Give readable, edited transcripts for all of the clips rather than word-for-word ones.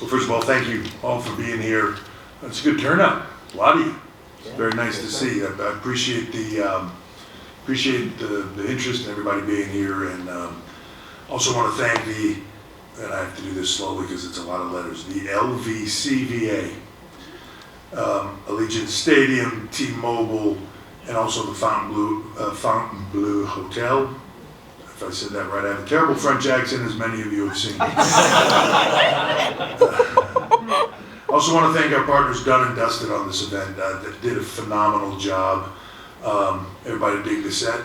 Well, first of all, thank you all for being here. It's a good turnout, a lot of you. It's very nice to see. I appreciate the interest in everybody being here, and also want to thank and I have to do this slowly because it's a lot of letters, the LVCVA, Allegiant Stadium, T-Mobile, and also the Fontainebleau Hotel. If I said that right, I have a terrible French accent, as many of you have seen. Also want to thank our partners Dun and Dusted on this event. That did a phenomenal job. Everybody dig the set?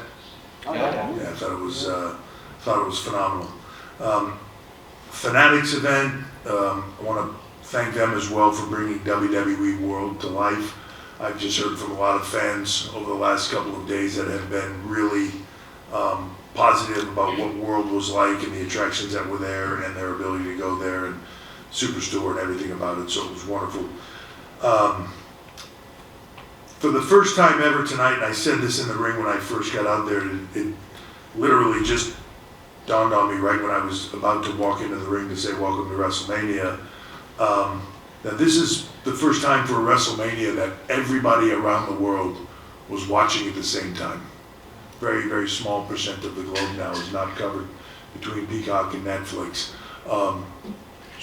Yeah, I thought it was phenomenal. Fanatics event, I want to thank them as well for bringing WWE World to life. I've just heard from a lot of fans over the last couple of days that have been really positive about what World was like and the attractions that were there and their ability to go there and Superstore and everything about it, so it was wonderful. For the first time ever tonight, and I said this in the ring when I first got out there, it literally just dawned on me right when I was about to walk into the ring to say welcome to WrestleMania. That this is the first time for a WrestleMania that everybody around the world was watching at the same time. Very, very small percent of the globe now is not covered between Peacock and Netflix. So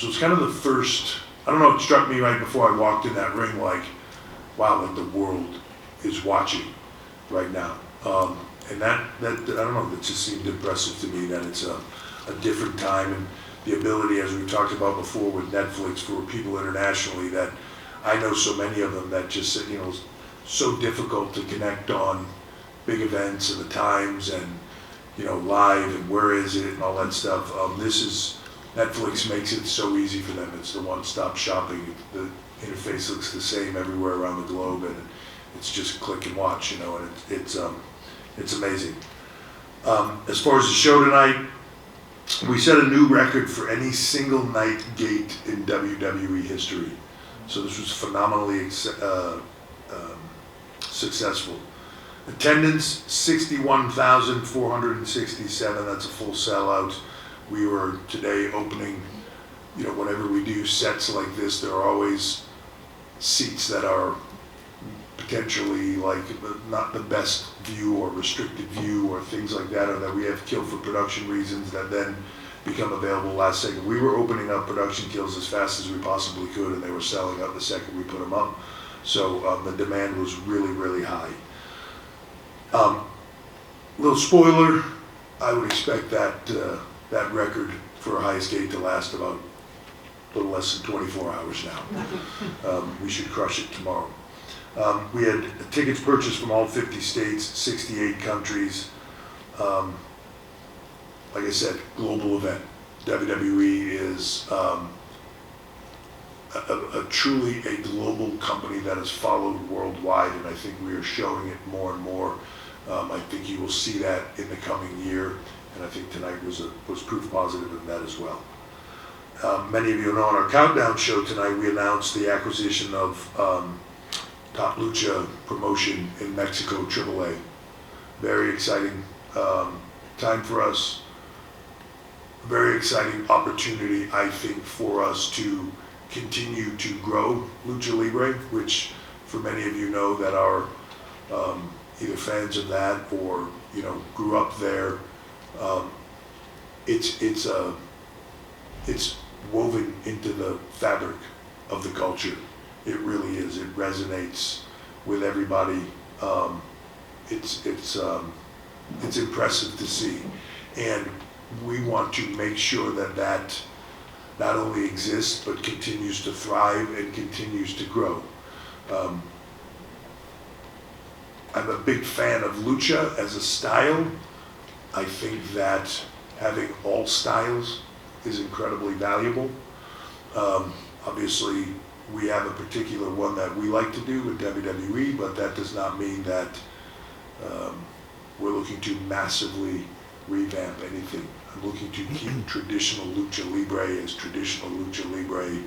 it's kind of the first, I don't know, it struck me right before I walked in that ring like, wow, like the world is watching right now. And that I don't know, that just seemed impressive to me that it's a different time, and the ability, as we've talked about before with Netflix, for people internationally that I know so many of them that just, so difficult to connect on big events and the times and, live and where is it and all that stuff. Netflix makes it so easy for them. It's the one-stop shopping. The interface looks the same everywhere around the globe, and it's just click and watch, and it's amazing. As far as the show tonight, we set a new record for any single night gate in WWE history. So this was phenomenally successful. Attendance, 61,467. That's a full sellout. We were today opening, whenever we do sets like this, there are always seats that are potentially like not the best view or restricted view or things like that, or that we have to kill for production reasons that then become available last second. We were opening up production kills as fast as we possibly could, and they were selling out the second we put them up. So the demand was really, really high. Little spoiler, I would expect that record for a highest gate to last about a little less than 24 hours now. We should crush it tomorrow. We had tickets purchased from all 50 states, 68 countries. Like I said, global event. WWE is truly a global company that is followed worldwide, and I think we are showing it more and more. I think you will see that in the coming year, and I think tonight was proof positive of that as well. Many of you know on our countdown show tonight, we announced the acquisition of Top Lucha promotion in Mexico, AAA. Very exciting time for us. Very exciting opportunity, I think, for us to continue to grow Lucha Libre, which for many of you know that are either fans of that or grew up there. It's woven into the fabric of the culture. It really is. It resonates with everybody. It's impressive to see, and we want to make sure that not only exists but continues to thrive and continues to grow. I'm a big fan of lucha as a style. I think that having all styles is incredibly valuable. Obviously, we have a particular one that we like to do with WWE, but that does not mean that we're looking to massively revamp anything. I'm looking to keep traditional Lucha Libre as traditional Lucha Libre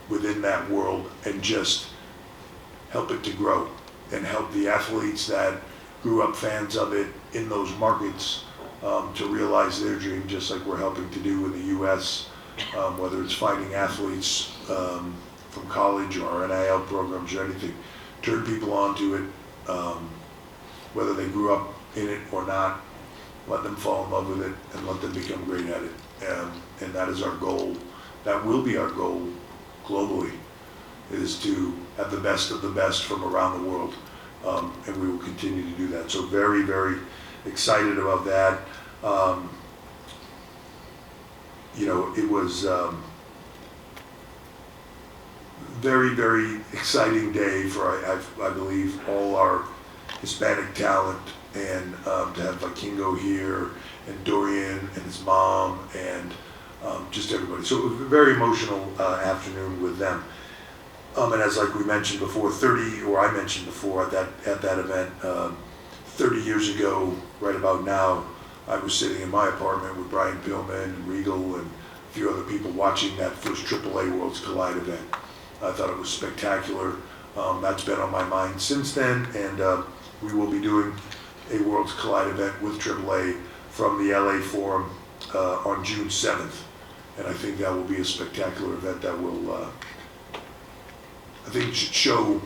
within that world, and just help it to grow and help the athletes that grew up fans of it in those markets to realize their dream, just like we're helping to do in the U.S. whether it's finding athletes from college or NIL programs or anything, turn people onto it, whether they grew up in it or not, let them fall in love with it and let them become great at it. And that is our goal. That will be our goal globally, is to have the best of the best from around the world. And we will continue to do that. So very, very excited about that. It was very, very exciting day for, I believe, all our Hispanic talent, and to have Vikingo here, and Dorian and his mom, and just everybody. So it was a very emotional afternoon with them. And as like we mentioned before, I mentioned before at that event, 30 years ago, right about now, I was sitting in my apartment with Brian Pillman and Regal and a few other people watching that first AAA Worlds Collide event. I thought it was spectacular. That's been on my mind since then, and we will be doing a Worlds Collide event with AAA from the LA Forum on June 7th. And I think that will be a spectacular event that will, I think, show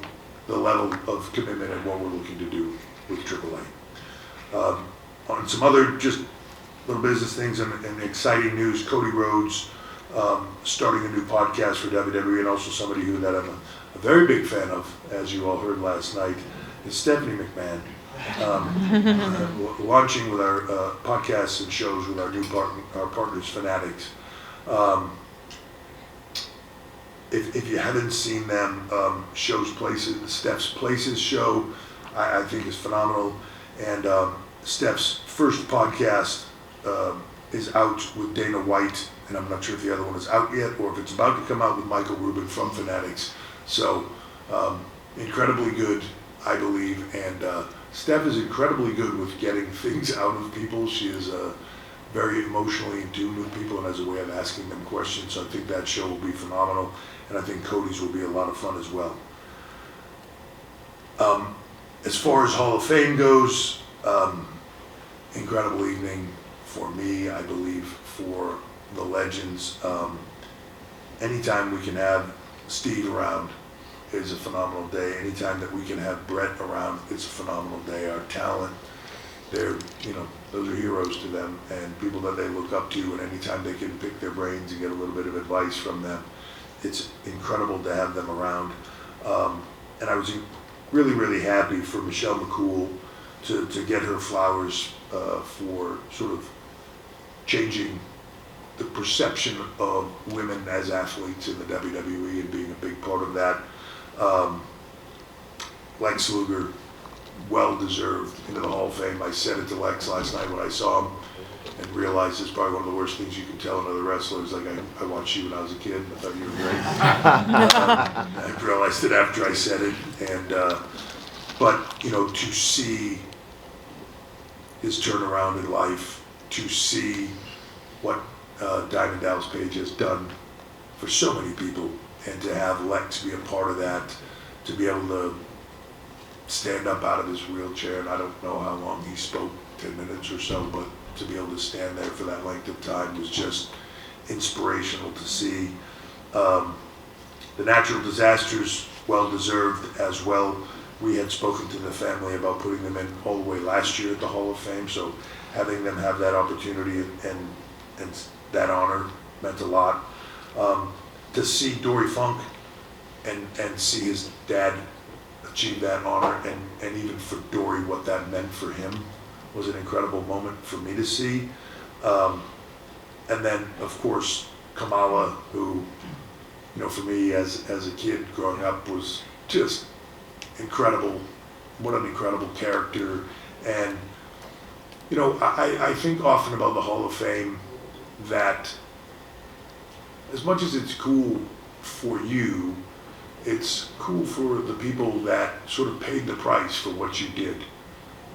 the level of commitment and what we're looking to do with AAA. On some other just little business things and exciting news, Cody Rhodes starting a new podcast for WWE, and also somebody that I'm a very big fan of, as you all heard last night, is Stephanie McMahon. Launching with our podcasts and shows with our new partners, Fanatics. If you haven't seen them, Steph's Places show, I think is phenomenal. And Steph's first podcast is out with Dana White, and I'm not sure if the other one is out yet or if it's about to come out with Michael Rubin from Fanatics. So incredibly good, I believe. And Steph is incredibly good with getting things out of people. She is very emotionally in tune with people and has a way of asking them questions. So I think that show will be phenomenal. And I think Cody's will be a lot of fun as well. As far as Hall of Fame goes, incredible evening for me, I believe, for the legends. Anytime we can have Steve around is a phenomenal day. Anytime that we can have Brett around, it's a phenomenal day. Our talent, those are heroes to them and people that they look up to, and anytime they can pick their brains and get a little bit of advice from them, it's incredible to have them around. And I was really, really happy for Michelle McCool to get her flowers for sort of changing the perception of women as athletes in the WWE and being a big part of that. Lex Luger, well-deserved into the Hall of Fame. I said it to Lex last night when I saw him and realized it's probably one of the worst things you can tell another wrestler. It's like, I watched you when I was a kid and I thought you were great. I realized it after I said it. And but to see his turnaround in life, to see what Diamond Dallas Page has done for so many people, and to have Lex be a part of that, to be able to stand up out of his wheelchair, and I don't know how long he spoke, 10 minutes or so, but to be able to stand there for that length of time was just inspirational to see. The natural disasters, well-deserved as well. We had spoken to the family about putting them in all the way last year at the Hall of Fame, so having them have that opportunity and that honor meant a lot. To see Dory Funk and see his dad achieve that honor, and even for Dory, what that meant for him was an incredible moment for me to see. And then, of course, Kamala, who, for me as a kid growing up was just incredible. What an incredible character. And, I think often about the Hall of Fame that as much as it's cool for you, it's cool for the people that sort of paid the price for what you did,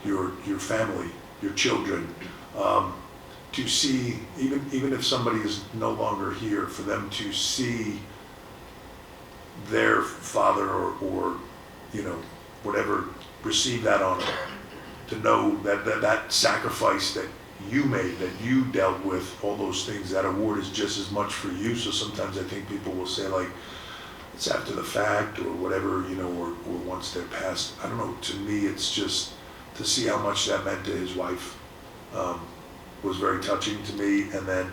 your family, your children, to see, even if somebody is no longer here, for them to see their father or whatever receive that honor, to know that sacrifice that you made, that you dealt with, all those things. That award is just as much for you. So sometimes I think people will say like, it's after the fact or whatever, you know, or once they're passed. I don't know, to me it's just to see how much that meant to his wife was very touching to me. And then,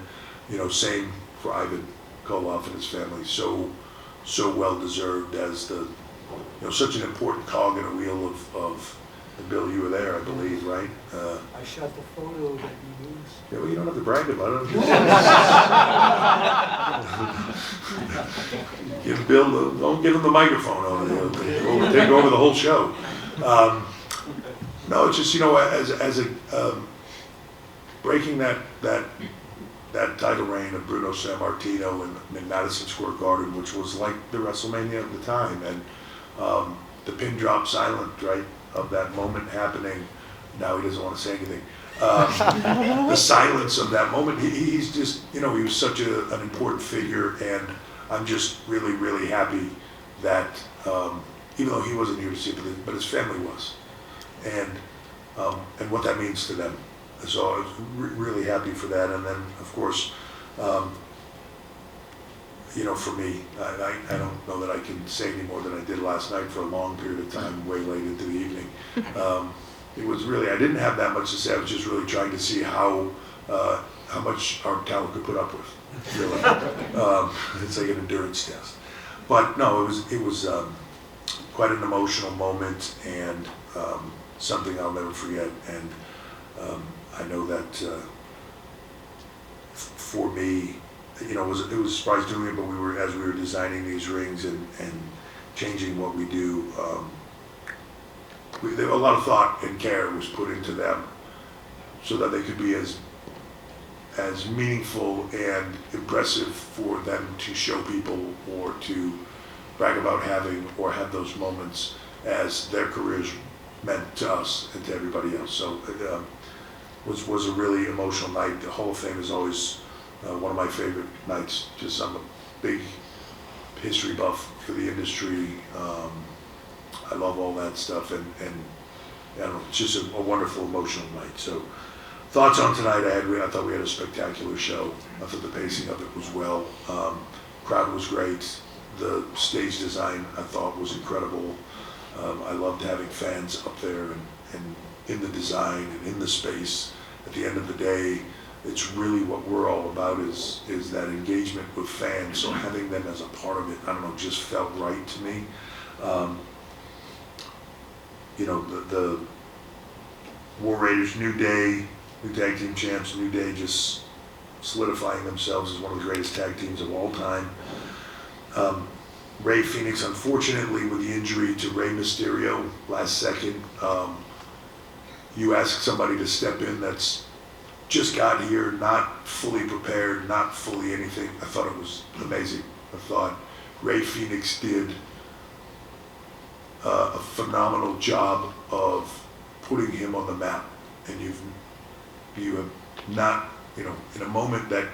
you know, same for Ivan Koloff and his family. So well deserved as the, you know, such an important cog in a wheel of and Bill, you were there, I believe, right? I shot the photo that you used. Yeah, well, you don't have to brag about it. Give Bill, don't give him the microphone over there. Take over the whole show. No, it's just, you know, as a breaking that title reign of Bruno Sammartino in Madison Square Garden, which was like the WrestleMania of the time, and the pin drop silent, right, of that moment happening. Now he doesn't want to say anything. The silence of that moment, he's just, you know, he was such an important figure, and I'm just really, really happy that, even though he wasn't here to see it, but his family was, and what that means to them. So I was really happy for that. And then, of course, you know, for me, I don't know that I can say any more than I did last night for a long period of time, way late into the evening. It was really, I didn't have that much to say. I was just really trying to see how much our talent could put up with, really. It's like an endurance test. But no, it was quite an emotional moment, and something I'll never forget. And I know that for me, you know, it was a surprise to me, but as we were designing these rings and changing what we do, a lot of thought and care was put into them so that they could be as meaningful and impressive for them to show people or to brag about having or have those moments as their careers meant to us and to everybody else. So it was a really emotional night. The Hall of Fame is always one of my favorite nights. Just I'm a big history buff for the industry. I love all that stuff, and I don't know, it's just a wonderful emotional night. So thoughts on tonight, I thought we had a spectacular show. I thought the pacing of it was well. Crowd was great. The stage design I thought was incredible. I loved having fans up there and in the design and in the space. At the end of the day, it's really what we're all about is that engagement with fans. So having them as a part of it, I don't know, just felt right to me. You know, the War Raiders, New Day, new tag team champs, New Day just solidifying themselves as one of the greatest tag teams of all time. Rey Fénix, unfortunately, with the injury to Rey Mysterio last second, you ask somebody to step in that's just got here, not fully prepared, not fully anything. I thought it was amazing. I thought Rey Fénix did a phenomenal job of putting him on the map, and you have not, you know, in a moment that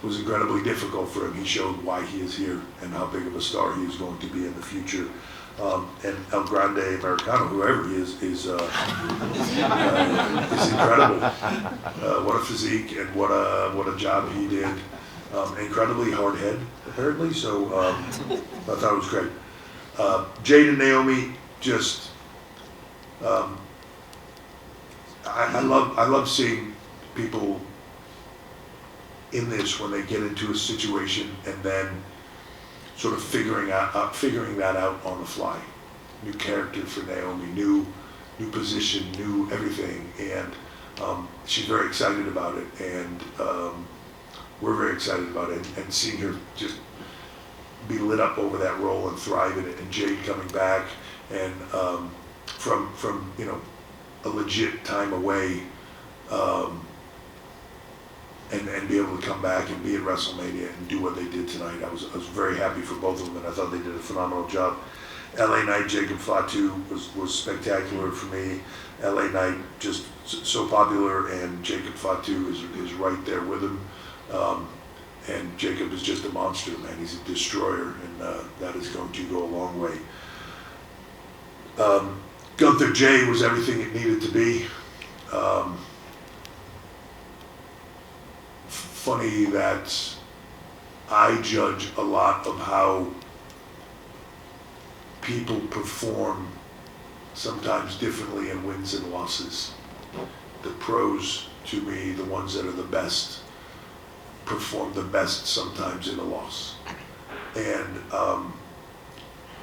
was incredibly difficult for him, he showed why he is here and how big of a star he is going to be in the future. And El Grande Americano, whoever he is incredible. What a physique and what a job he did. Incredibly hard head, apparently. So I thought it was great. Jade and Naomi, just I love seeing people in this when they get into a situation and then sort of figuring that out on the fly. New character for Naomi, new position, new everything, and she's very excited about it, and we're very excited about it, and seeing her just be lit up over that role and thrive in it, and Jade coming back and from you know, a legit time away, and be able to come back and be at WrestleMania and do what they did tonight. I was very happy for both of them, and I thought they did a phenomenal job. LA Knight, Jacob Fatu was spectacular for me. LA Knight just so popular, and Jacob Fatu is right there with him. And Jacob is just a monster, man. He's a destroyer, and that is going to go a long way. Gunther J was everything it needed to be. funny that I judge a lot of how people perform sometimes differently in wins and losses. The pros, to me, the ones that are the best, perform the best sometimes in a loss. And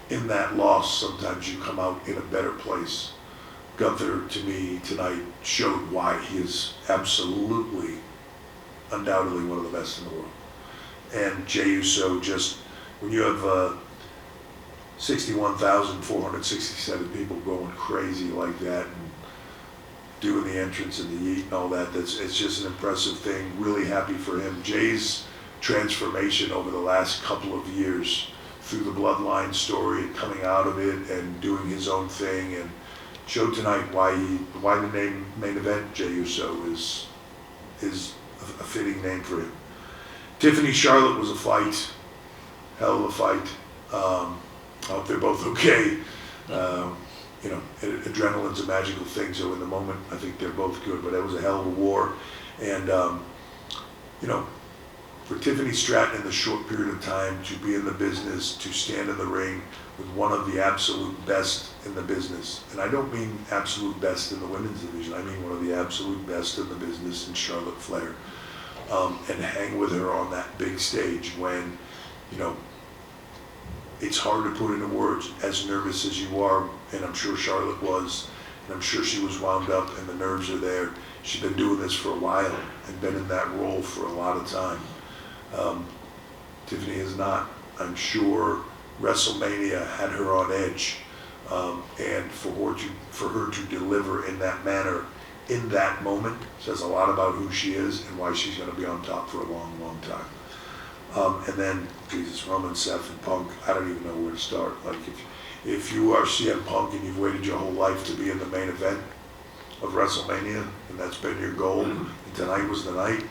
in that loss, sometimes you come out in a better place. Gunther, to me, tonight showed why he is absolutely, undoubtedly one of the best in the world. And Jey Uso, just when you have 61,467 people going crazy like that and doing the entrance and the yeet and all that, it's just an impressive thing. Really happy for him. Jay's transformation over the last couple of years through the bloodline story and coming out of it and doing his own thing, and showed tonight why the name main event Jey Uso is a fitting name for him. Tiffany Charlotte was a fight, hell of a fight. I hope they're both okay. Adrenaline's a magical thing, so in the moment I think they're both good, but it was a hell of a war. And for Tiffany Stratton in the short period of time to be in the business, to stand in the ring with one of the absolute best in the business, and I don't mean absolute best in the women's division, I mean one of the absolute best in the business in Charlotte Flair, and hang with her on that big stage when, it's hard to put into words, as nervous as you are, and I'm sure Charlotte was, and I'm sure she was wound up and the nerves are there. She's been doing this for a while and been in that role for a lot of time. Tiffany is not. I'm sure WrestleMania had her on edge, and for her to deliver in that manner, in that moment, says a lot about who she is and why she's going to be on top for a long, long time. And then, Jesus, Roman, Seth, and Punk, I don't even know where to start. Like, if you are CM Punk and you've waited your whole life to be in the main event of WrestleMania, and that's been your goal, and tonight was the night,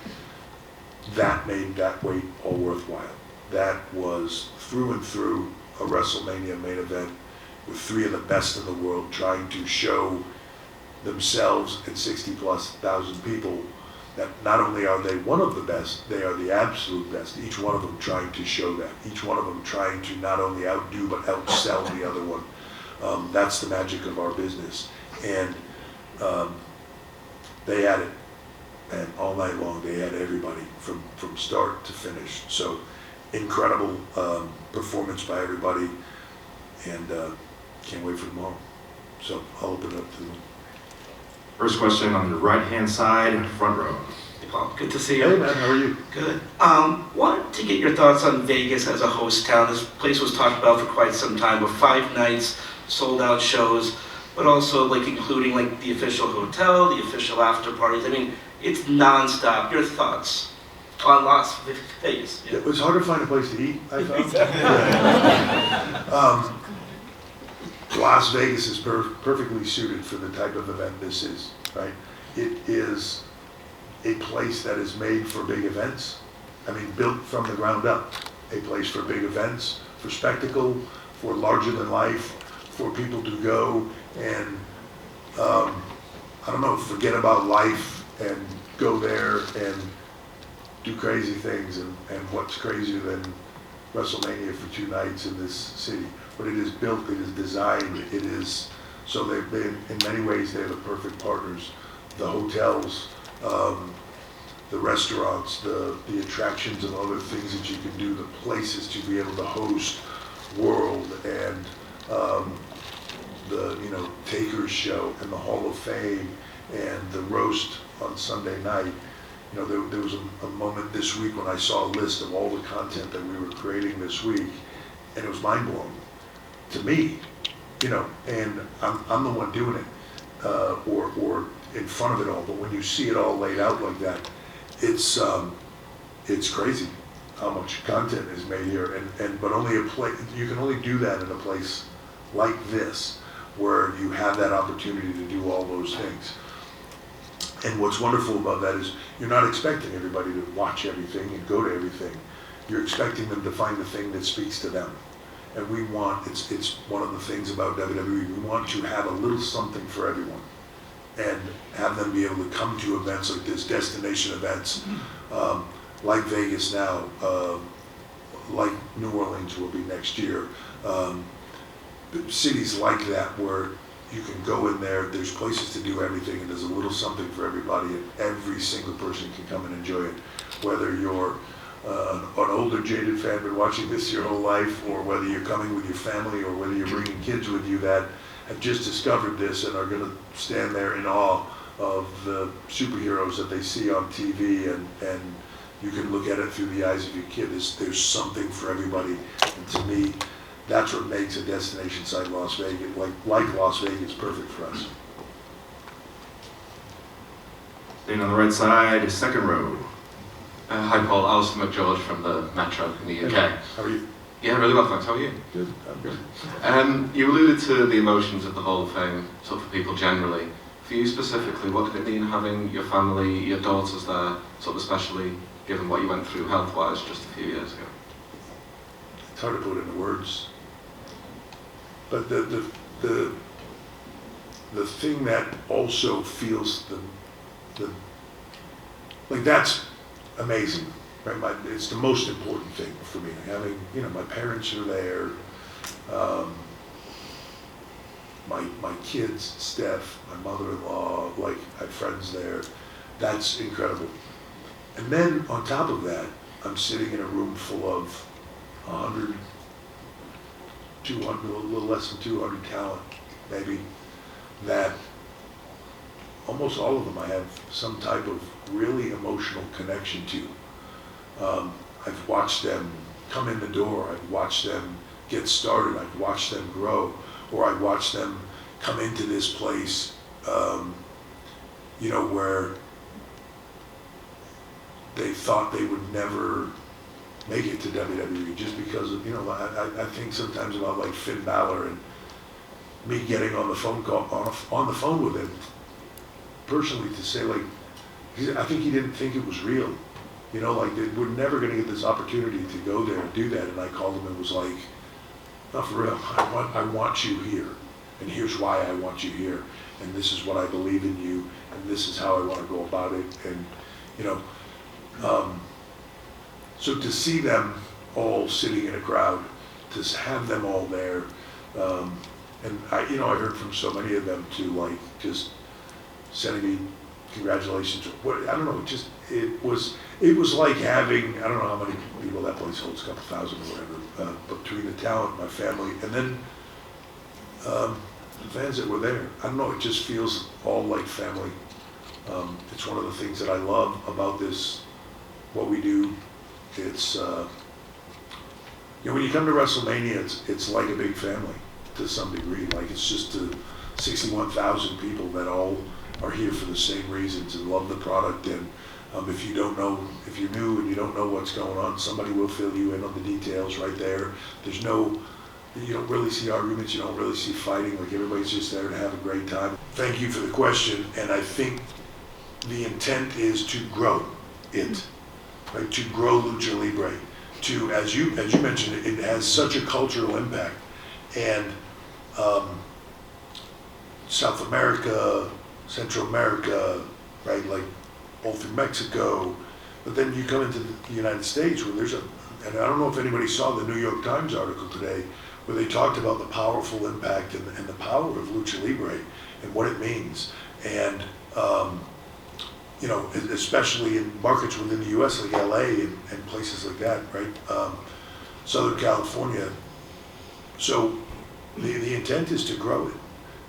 that made that wait all worthwhile. That was through and through a WrestleMania main event with three of the best in the world trying to show themselves and 60,000+ people that not only are they one of the best, they are the absolute best. Each one of them trying to show that. Each one of them trying to not only outdo but outsell the other one. That's the magic of our business. And they had it. And all night long they had everybody from start to finish. So incredible performance by everybody. And can't wait for tomorrow. So I'll open it up to them. First question on your right-hand side, front row. Hey, Paul. Good to see you. Hey man, how are you? Good. Wanted to get your thoughts on Vegas as a host town. This place was talked about for quite some time, with 5 nights, sold out shows, but also including the official hotel, the official after parties. I mean, it's nonstop. Your thoughts on Las Vegas? It was hard to find a place to eat, I thought. Las Vegas is perfectly suited for the type of event this is, right? It is a place that is made for big events. I mean, built from the ground up. A place for big events, for spectacle, for larger than life, for people to go and, forget about life and go there and do crazy things. And what's crazier than WrestleMania for 2 nights in this city? But it is built, it is designed, it is, so they've been, in many ways, they're the perfect partners. The hotels, the restaurants, the attractions and other things that you can do, the places to be able to host World and the Taker's show and the Hall of Fame and the roast on Sunday night. There was a moment this week when I saw a list of all the content that we were creating this week, and it was mind-blowing to me, and I'm the one doing it, or in front of it all. But when you see it all laid out like that, it's crazy how much content is made here. But only you can only do that in a place like this, where you have that opportunity to do all those things. And what's wonderful about that is you're not expecting everybody to watch everything and go to everything. You're expecting them to find the thing that speaks to them. And we want, it's one of the things about WWE, we want to have a little something for everyone. and have them be able to come to events like this, destination events, like Vegas now, like New Orleans will be next year. Cities like that where you can go in there, there's places to do everything, and there's a little something for everybody, and every single person can come and enjoy it. Whether you're an older jaded fan been watching this your whole life, or whether you're coming with your family, or whether you're bringing kids with you that have just discovered this and are going to stand there in awe of the superheroes that they see on TV, and you can look at it through the eyes of your kid. There's something for everybody, and to me, that's what makes a destination site Las Vegas, like Las Vegas, perfect for us. Staying on the right side, second row. Hi Paul, Alison McGeorge from the Metro in the UK. How are you? Yeah, really well, thanks. How are you? Good, I'm good. You alluded to the emotions of the Hall of Fame, sort of for people generally. For you specifically, what did it mean having your family, your daughters there, sort of especially given what you went through health-wise just a few years ago? It's hard to put into words. But the thing that also feels like that's amazing, right? It's the most important thing for me. Having, my parents are there, my kids, Steph, my mother-in-law, like I have friends there. That's incredible. And then on top of that, I'm sitting in a room full of 100, 200, a little less than 200 talent, maybe, that almost all of them I have some type of really emotional connection to. I've watched them come in the door, I've watched them get started, I've watched them grow, or I've watched them come into this place, where they thought they would never make it to WWE just because of, I think sometimes about like Finn Balor and me getting on the phone with him personally to say like, I think he didn't think it was real. We're never going to get this opportunity to go there and do that. And I called him and was like, not for real, I want you here. And here's why I want you here. And this is what I believe in you. And this is how I want to go about it. And, so to see them all sitting in a crowd, to have them all there, and I heard from so many of them too, like just sending me congratulations. I don't know, it was like having, I don't know how many people that place holds, a couple thousand or whatever, between the talent, my family, and then the fans that were there. I don't know, it just feels all like family. It's one of the things that I love about this, what we do. It's, when you come to WrestleMania, it's like a big family to some degree. Like it's just 61,000 people that all are here for the same reasons and love the product. And if you're new and you don't know what's going on, somebody will fill you in on the details right there. You don't really see arguments, you don't really see fighting, like everybody's just there to have a great time. Thank you for the question, and I think the intent is to grow it, right? To grow Lucha Libre, to, as you mentioned, it has such a cultural impact. And South America, Central America, right, like all through Mexico, but then you come into the United States where and I don't know if anybody saw the New York Times article today where they talked about the powerful impact and the power of Lucha Libre and what it means. And, especially in markets within the US like LA and places like that, right? Southern California. So the intent is to grow it.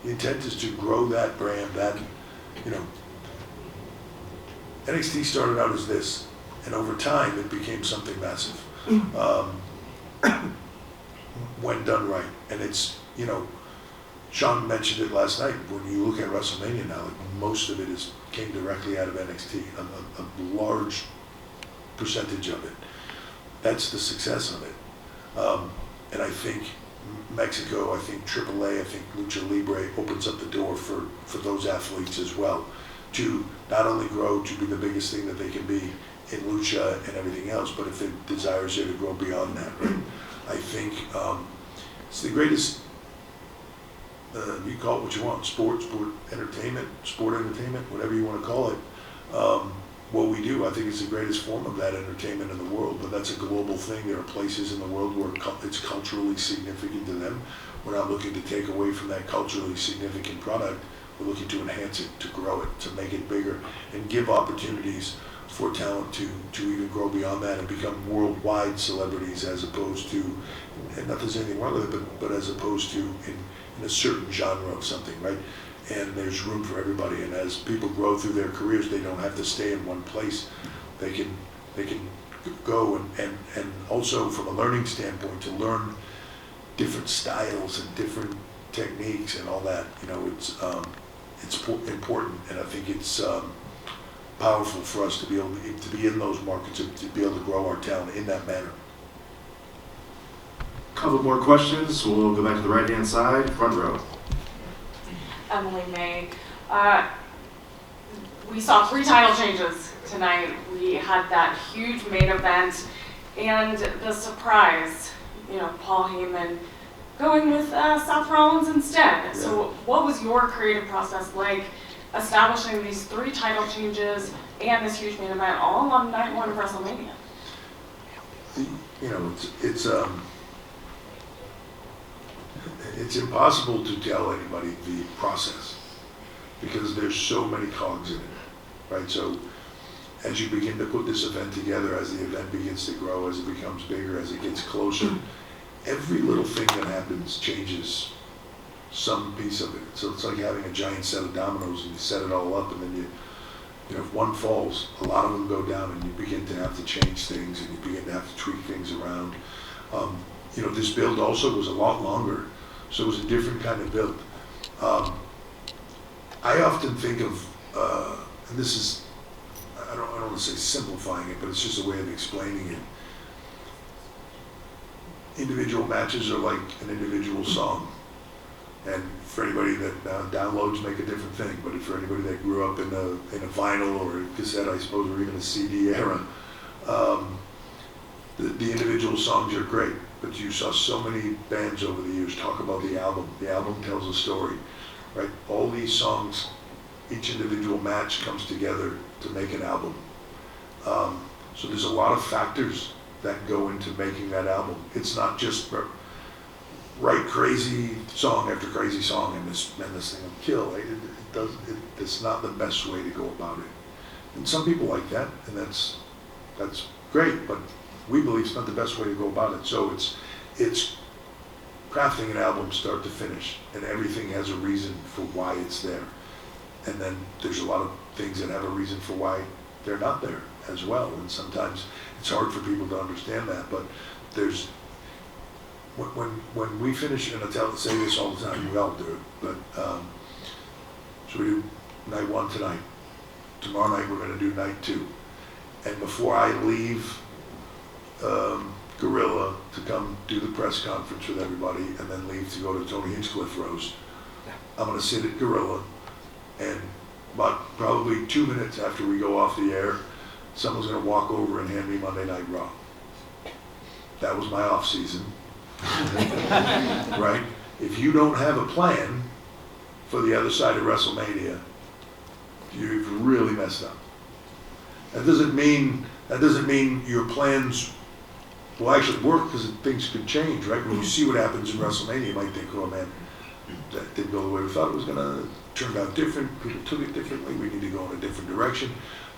The intent is to grow that brand, that, NXT started out as this, and over time it became something massive. When done right. And it's, Sean mentioned it last night, when you look at WrestleMania now, like most of it came directly out of NXT, a large percentage of it. That's the success of it. And I think Mexico, I think AAA, I think Lucha Libre opens up the door for those athletes as well, to not only grow to be the biggest thing that they can be in Lucha and everything else, but if the desire is there to grow beyond that, right? I think it's the greatest you call it what you want, sport entertainment, whatever you want to call it. What we do, I think it's the greatest form of that entertainment in the world, but that's a global thing. There are places in the world where it's culturally significant to them. We're not looking to take away from that culturally significant product. We're looking to enhance it, to grow it, to make it bigger, and give opportunities for talent to even grow beyond that and become worldwide celebrities, as opposed to, and not that there's anything wrong with it, but as opposed to in a certain genre of something, right? And there's room for everybody, and as people grow through their careers, they don't have to stay in one place. They can go and also from a learning standpoint, to learn different styles and different techniques and all that. You know, it's important, and I think it's powerful for us to be able to be in those markets and to be able to grow our talent in that manner. Couple more questions. We'll go back to the right-hand side, front row. Emily May. We saw 3 title changes tonight. We had that huge main event and the surprise, Paul Heyman going with Seth Rollins instead. Yeah. So what was your creative process like establishing these 3 title changes and this huge main event all on night 1 of WrestleMania? It's impossible to tell anybody the process because there's so many cogs in it, right? So as you begin to put this event together, as the event begins to grow, as it becomes bigger, as it gets closer, every little thing that happens changes some piece of it. So it's like having a giant set of dominoes and you set it all up, and then if one falls, a lot of them go down, and you begin to have to change things, and you begin to have to tweak things around. This build also was a lot longer, so it was a different kind of build. I often think of, and this is, I don't want to say simplifying it, but it's just a way of explaining it. Individual matches are like an individual song. And for anybody that downloads make a different thing, but for anybody that grew up in a vinyl or a cassette, I suppose, or even a CD era, the individual songs are great. But you saw so many bands over the years talk about the album. The album tells a story, right? All these songs, each individual match comes together to make an album. So there's a lot of factors that go into making that album. It's not just write crazy song after crazy song and this thing will kill. It's not the best way to go about it. And some people like that, and that's great, but we believe it's not the best way to go about it. So it's crafting an album start to finish, and everything has a reason for why it's there. And then there's a lot of things that have a reason for why they're not there as well. And sometimes it's hard for people to understand that, but there's, when we finish, and I say this all the time, we all do it, but so we do night 1 tonight. Tomorrow night we're going to do night 2. And before I leave Gorilla to come do the press conference with everybody and then leave to go to Tony Hinchcliffe roast, I'm going to sit at Gorilla, and about probably 2 minutes after we go off the air, someone's going to walk over and hand me Monday Night Raw. That was my off season. Right? If you don't have a plan for the other side of WrestleMania, you've really messed up. That doesn't mean your plans will actually work, because things could change, right? When you see what happens in WrestleMania, you might think, oh man, that didn't go the way we thought it was gonna, turned out different, people took it differently, we need to go in a different direction.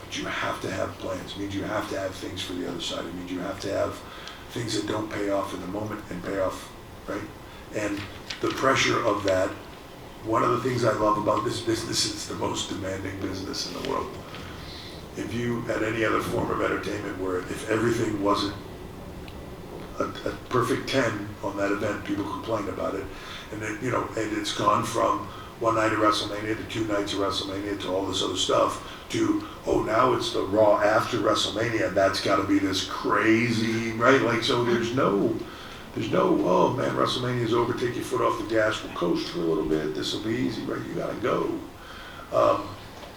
But you have to have plans. It means you have to have things for the other side. It means you have to have things that don't pay off in the moment and pay off, right? And the pressure of that, one of the things I love about this business, it's the most demanding business in the world. If you had any other form of entertainment where if everything wasn't a perfect 10 on that event, people complain about it. And then, and it's gone from one night of WrestleMania to 2 nights of WrestleMania to all this other stuff to, oh, now it's the Raw after WrestleMania, and that's got to be this crazy, right? Like, so there's no, oh man, WrestleMania's over, take your foot off the gas, we'll coast for a little bit, this will be easy, right? You got to go.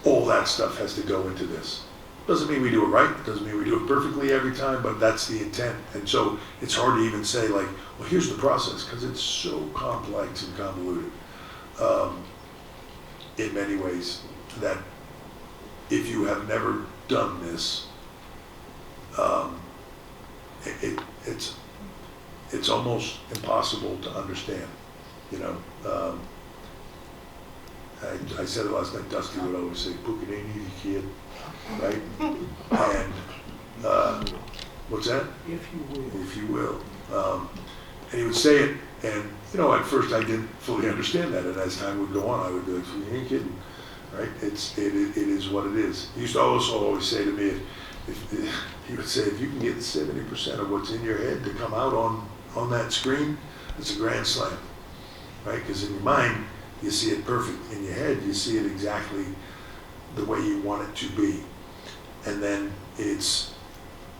All that stuff has to go into this. Doesn't mean we do it right, doesn't mean we do it perfectly every time, but that's the intent. And so it's hard to even say like, well, here's the process, because it's so complex and convoluted. in many ways, that if you have never done this, it's almost impossible to understand, you know. I said it last night, Dusty would always say, "Book it ain't easy, kid," right? And what's that? If you will. If you will. And he would say it, and you know, at first I didn't fully understand that, and as time would go on, I would be like, "You ain't kidding," right? It is what it is. He used to also always say to me, he would say, if you can get 70% of what's in your head to come out on that screen, it's a grand slam, right? Because in your mind, you see it perfect. In your head, you see it exactly the way you want it to be. And then it's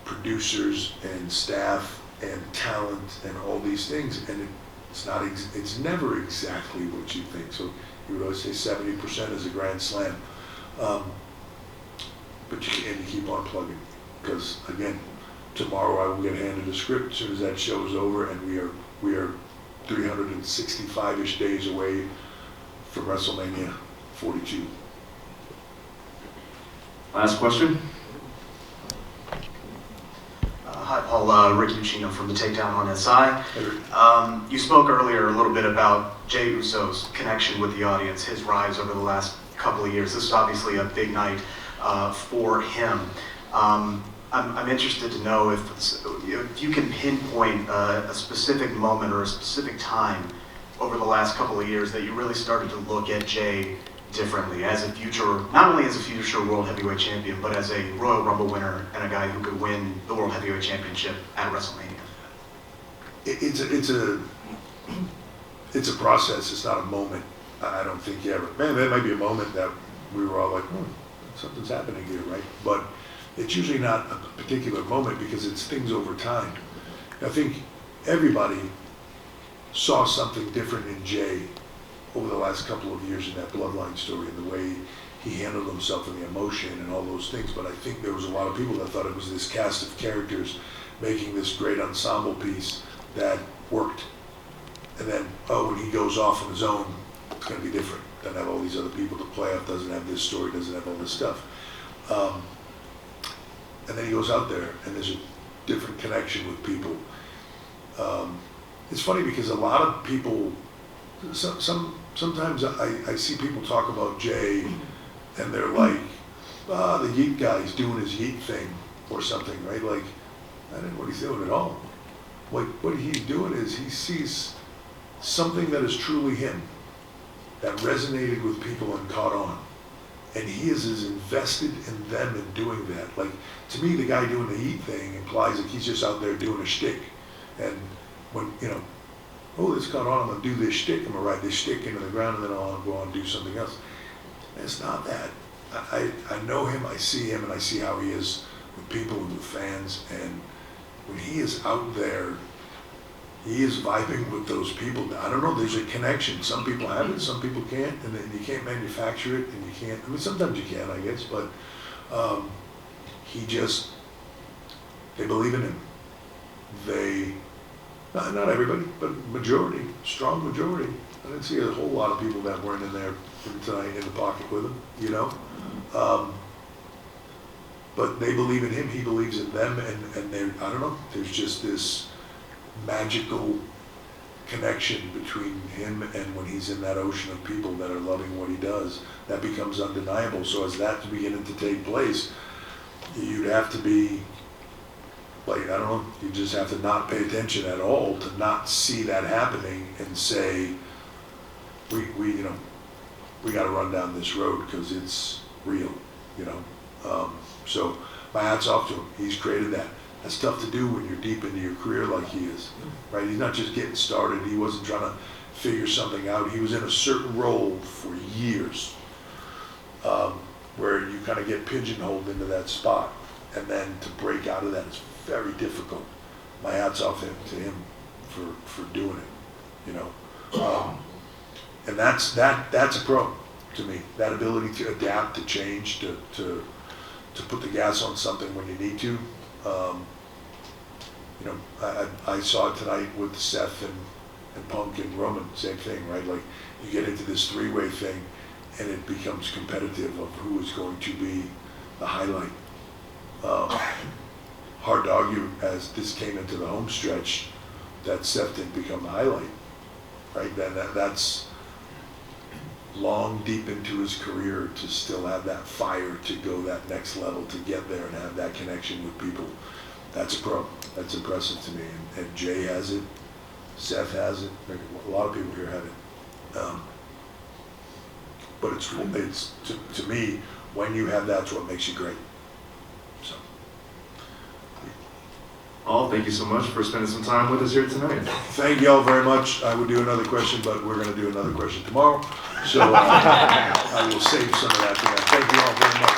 producers and staff and talent and all these things, and it's never exactly what you think. So you would always say 70% is a grand slam. But you keep on plugging, because again, tomorrow I will get handed a script as soon as that show is over, and we are 365-ish days away from WrestleMania 42. Last question. Hi, Paul. Ricky Ucchino from The Takedown on SI. You spoke earlier a little bit about Jey Uso's connection with the audience, his rise over the last couple of years. This is obviously a big night for him. I'm interested to know if you can pinpoint a specific moment or a specific time over the last couple of years that you really started to look at Jey differently as a future, not only as a future World Heavyweight Champion, but as a Royal Rumble winner and a guy who could win the World Heavyweight Championship at WrestleMania. It's a process. It's not a moment. I don't think you ever. Man, there might be a moment that we were all like, something's happening here, right? But it's usually not a particular moment, because it's things over time. I think everybody saw something different in Jey over the last couple of years in that Bloodline story, and the way he handled himself and the emotion and all those things. But I think there was a lot of people that thought it was this cast of characters making this great ensemble piece that worked. And then, when he goes off on his own, it's going to be different. Doesn't have all these other people to play off, doesn't have this story, doesn't have all this stuff. And then he goes out there, and there's a different connection with people. It's funny because a lot of people, sometimes I see people talk about Jey, and they're like, the Yeet guy's doing his Yeet thing or something, right? Like, I didn't know what he's doing at all. Like, what he's doing is he sees something that is truly him, that resonated with people and caught on. And he is as invested in them in doing that. Like, to me, the guy doing the Yeet thing implies that he's just out there doing a shtick. And when, this caught on, I'm going to do this shtick, I'm going to ride this shtick into the ground, and then I'll go on and do something else. And it's not that. I know him, I see him, and I see how he is with people and with fans. And when he is out there, he is vibing with those people. I don't know, there's a connection. Some people have it, some people can't, and then you can't manufacture it, and you can't, sometimes you can, I guess, but they believe in him. Not everybody, but majority, strong majority. I didn't see a whole lot of people that weren't in there tonight in the pocket with him, but they believe in him, he believes in them, and I don't know, there's just this magical connection between him and when he's in that ocean of people that are loving what he does, that becomes undeniable. So as that's beginning to take place, you'd have to be like, I don't know, you just have to not pay attention at all to not see that happening and say, we got to run down this road because it's real, So my hat's off to him. He's created that. That's tough to do when you're deep into your career like he is, right? He's not just getting started. He wasn't trying to figure something out. He was in a certain role for years, where you kind of get pigeonholed into that spot, and then to break out of that is very difficult. My hat's off to him for doing it, and that's a pro to me. That ability to adapt, to change, to put the gas on something when you need to. I saw it tonight with Seth And Punk and Roman, same thing, right? Like, you get into this three-way thing, and it becomes competitive of who is going to be the highlight. Hard to argue, as this came into the home stretch, that Seth didn't become the highlight, right? That's long deep into his career to still have that fire to go that next level, to get there and have that connection with people. That's a pro. That's impressive to me. And Jay has it. Seth has it. A lot of people here have it. But it's to me, when you have that's what makes you great. So. All, thank you so much for spending some time with us here tonight. Thank you all very much. I would do another question, but we're going to do another question tomorrow. So I will save some of that for that. Thank you all very much.